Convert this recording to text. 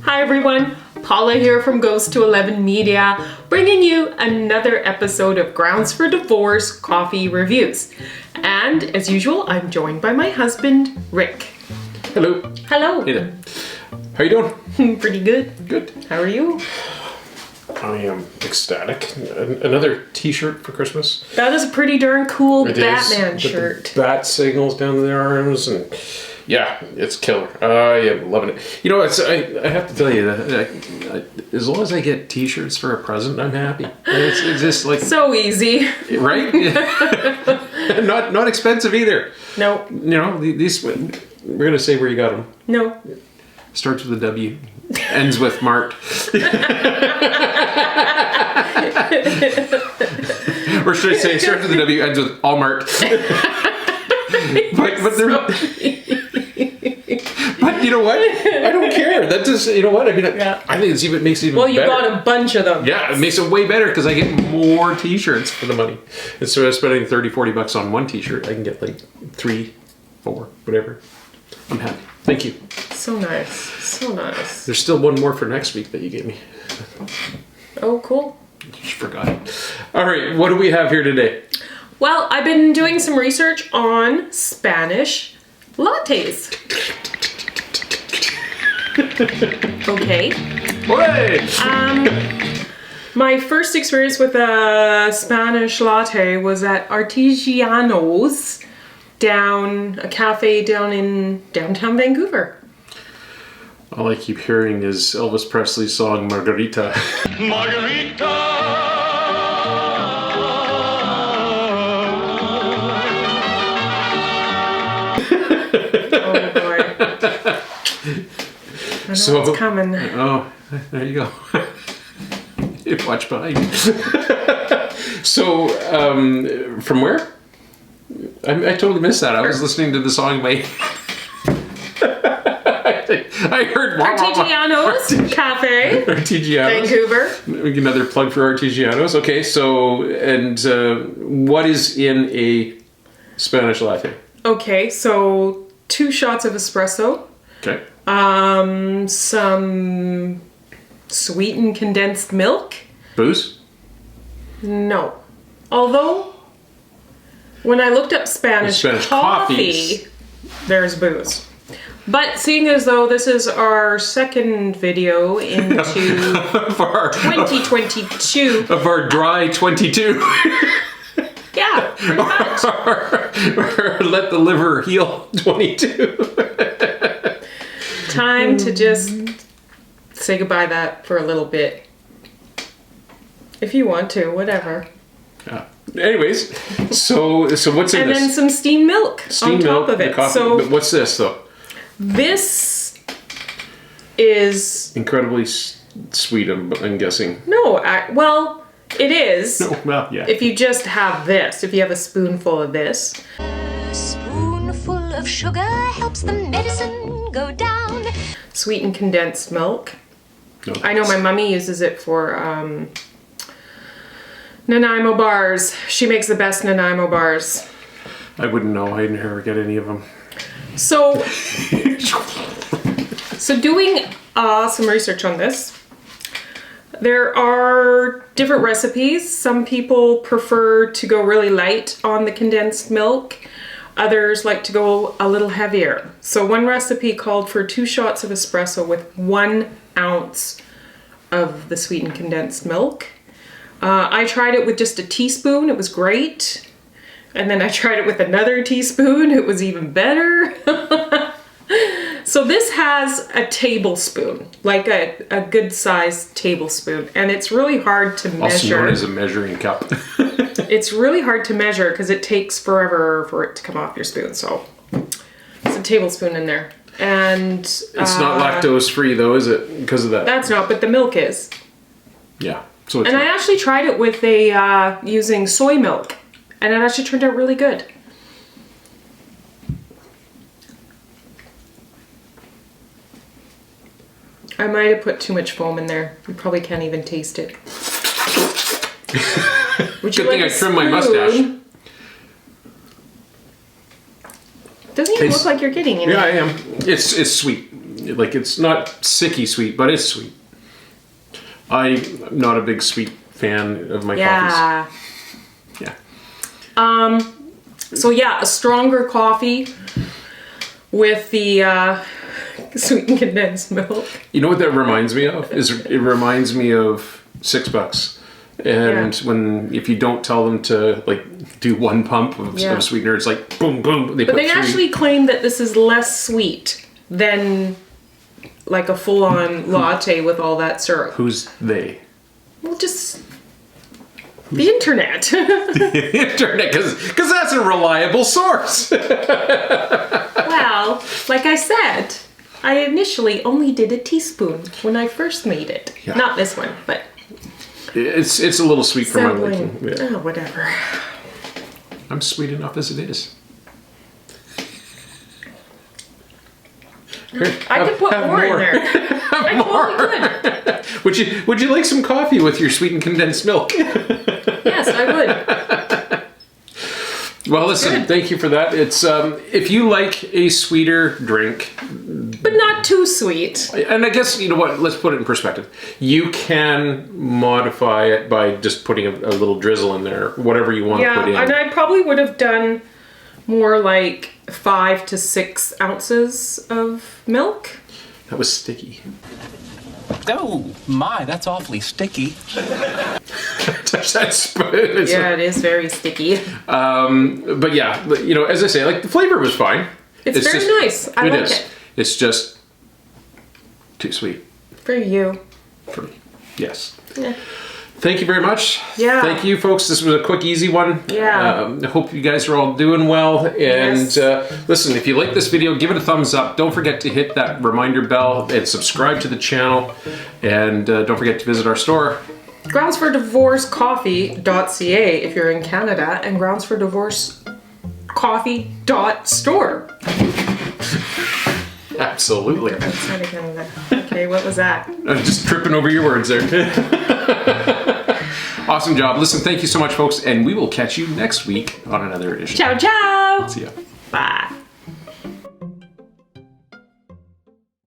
Hi everyone, Paula here from Ghost to 11 Media, bringing you another episode of Grounds for Divorce Coffee Reviews. And as usual, I'm joined by my husband, Rick. Hello. Hello. Hey there. How you doing? Pretty good. Good. How are you? I am ecstatic. Another t-shirt for Christmas. That is a pretty darn cool It Batman is. shirt. The bat signals down the arms, and yeah, it's killer. I am loving it. You know, I have to tell you that as long as I get t-shirts for a present, I'm happy. It's just like So easy. right. not expensive either. No. You know, these we're gonna say where you got them. No. Starts with a W, ends with marked. Or should I say, starts with a W, ends with all marked. but you know what? I don't care. That just, you know what? I mean, Yeah. I think it makes it even Well, you better. got a bunch of them. Yeah, it makes it way better because I get more t-shirts for the money. Instead of spending 30, 40 bucks on one t-shirt, I can get like 3, 4, whatever. I'm happy. Thank you. So nice. So nice. There's still one more for next week that you gave me. Oh, cool. Just forgot it. All right, what do we have here today? Well, I've been doing some research on Spanish lattes. Okay. Hooray! My first experience with a Spanish latte was at Artigiano's, a cafe down in downtown Vancouver. All I keep hearing is Elvis Presley's song Margarita. Margarita. Oh boy. I know what's coming. Oh, there you go. Watch behind you. So, from where? I totally missed that. I was listening to the song by... I heard Artigiano's Cafe, Artigiano's. Vancouver. Another plug for Artigiano's. Okay, so, and what is in a Spanish latte? Okay, so 2 shots of espresso, Okay. some sweetened condensed milk. Booze? No. Although, when I looked up Spanish Spanish coffee, coffees. there's booze. But seeing as though this is our second video into Of our 2022, of our dry 22. yeah, pretty much. Or let the liver heal 22. Time to just say goodbye to that for a little bit. If you want to, whatever. Yeah. Anyways, so what's in And this? then some steamed milk on top of the it. coffee. So But what's this though? this is Incredibly sweet. I'm guessing. no, well, it is. No, well, yeah. If you just have this, if you have a spoonful of this. A spoonful of sugar helps the medicine go down. Sweetened condensed milk. No, I know my mummy uses it for Nanaimo bars. She makes the best Nanaimo bars. I wouldn't know. I never get any of them. So doing some research on this, there are different recipes. Some people prefer to go really light on the condensed milk. Others like to go a little heavier. So one recipe called for 2 shots of espresso with 1 ounce of the sweetened condensed milk. I tried it with just a teaspoon. It was great. And then I tried it with another teaspoon. It was even better. So this has a tablespoon, like a good sized tablespoon. And it's really hard to Also known measure. as a measuring cup. It's really hard to measure because it takes forever for it to come off your spoon. So it's a tablespoon in there. And It's not lactose free though, is it? Because of that. that's not, but the milk is. Yeah. So it's And I actually tried it with using soy milk. And it actually turned out really good. I might have put too much foam in there. You probably can't even taste it. Would you Good thing like I a trimmed my spoon? mustache. Doesn't even look like you're getting any. Yeah, I am. It's sweet. Like, it's not sicky sweet, but it's sweet. I'm not a big sweet fan of my coffees. Yeah. So yeah, a stronger coffee with the sweetened condensed milk. You know what that reminds me of? It reminds me of $6. And if you don't tell them to like do 1 pump of sweetener, it's like boom, boom. But they actually claim that this is less sweet than like a full-on latte with all that syrup. Who's they? Well, just the internet. The internet, because that's a reliable source. Well, like I said, I initially only did a teaspoon when I first made it. Yeah. Not this one, but it's a little sweet for my liking. Yeah. Oh, whatever. I'm sweet enough as it is. Here, I could put more in there. I totally could. Would you like some coffee with your sweetened condensed milk? Yes, I would. Well, listen, thank you for that. It's if you like a sweeter drink, but not too sweet. And I guess, you know what, let's put it in perspective. You can modify it by just putting a little drizzle in there, whatever you want to put in. Yeah, and I probably would have done more like 5 to 6 ounces of milk. That was sticky. Oh my, that's awfully sticky. Touch that spoon. Yeah, it is very sticky. But yeah, you know, as I say, like the flavor was fine. It's very nice. I like it. It's just too sweet. For you. For me. Yes. Yeah. Thank you very much. Yeah. Thank you, folks. This was a quick, easy one. Yeah. I hope you guys are all doing well. And listen, if you like this video, give it a thumbs up. Don't forget to hit that reminder bell and subscribe to the channel. And don't forget to visit our store. Groundsfordivorcecoffee.ca if you're in Canada, and groundsfordivorcecoffee.store. Absolutely. Outside of Canada. Okay, what was that? I'm just tripping over your words there. Awesome job. Listen, thank you so much, folks, and we will catch you next week on another edition. Ciao, ciao. See ya. Bye.